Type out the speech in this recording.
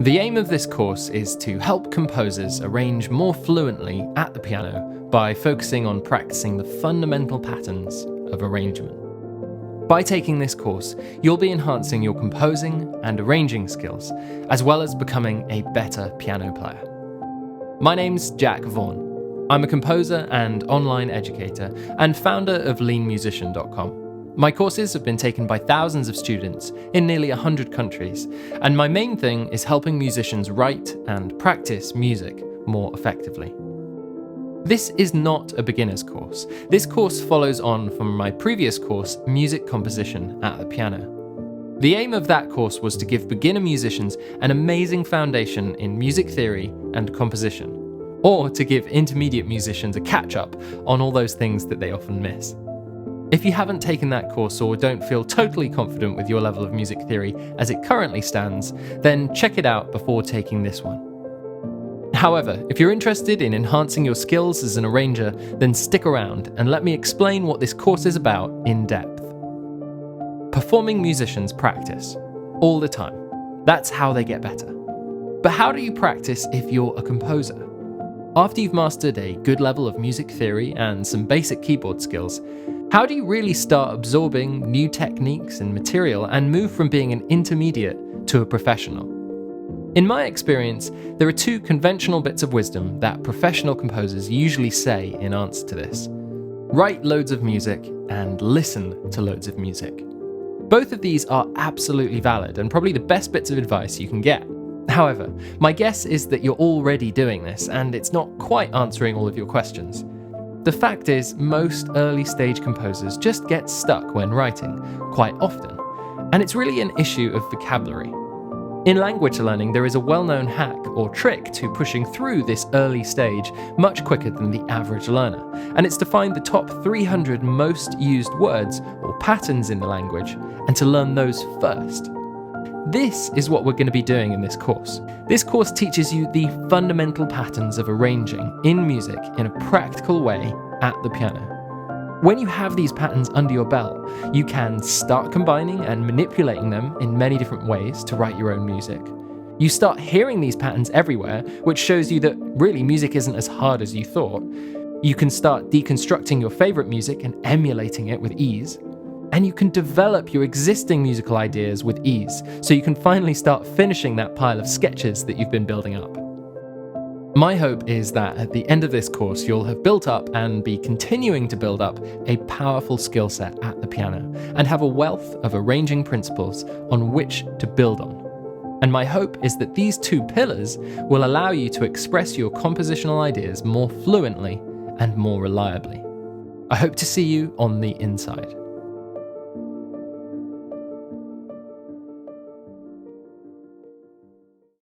The aim of this course is to help composers arrange more fluently at the piano by focusing on practicing the fundamental patterns of arrangement. By taking this course, you'll be enhancing your composing and arranging skills, as well as becoming a better piano player. My name's Jack Vaughan. I'm a composer and online educator, and founder of leanmusician.com. My courses have been taken by thousands of students in nearly 100 countries, and my main thing is helping musicians write and practice music more effectively. This is not a beginner's course. This course follows on from my previous course, Music Composition at the Piano. The aim of that course was to give beginner musicians an amazing foundation in music theory and composition, or to give intermediate musicians a catch-up on all those things that they often miss. If you haven't taken that course or don't feel totally confident with your level of music theory as it currently stands, then check it out before taking this one. However, if you're interested in enhancing your skills as an arranger, then stick around and let me explain what this course is about in depth. Performing musicians practice all the time. That's how they get better. But how do you practice if you're a composer? After you've mastered a good level of music theory and some basic keyboard skills, how do you really start absorbing new techniques and material and move from being an intermediate to a professional? In my experience, there are two conventional bits of wisdom that professional composers usually say in answer to this. Write loads of music and listen to loads of music. Both of these are absolutely valid and probably the best bits of advice you can get. However, my guess is that you're already doing this and it's not quite answering all of your questions. The fact is, most early stage composers just get stuck when writing, quite often, and it's really an issue of vocabulary. In language learning, there is a well-known hack or trick to pushing through this early stage much quicker than the average learner, and it's to find the top 300 most used words or patterns in the language and to learn those first. This is what we're going to be doing in this course. This course teaches you the fundamental patterns of arranging in music in a practical way at the piano. When you have these patterns under your belt, you can start combining and manipulating them in many different ways to write your own music. You start hearing these patterns everywhere, which shows you that really music isn't as hard as you thought. You can start deconstructing your favorite music and emulating it with ease. And you can develop your existing musical ideas with ease, so you can finally start finishing that pile of sketches that you've been building up. My hope is that at the end of this course, you'll have built up and be continuing to build up a powerful skill set at the piano and have a wealth of arranging principles on which to build on. And my hope is that these two pillars will allow you to express your compositional ideas more fluently and more reliably. I hope to see you on the inside.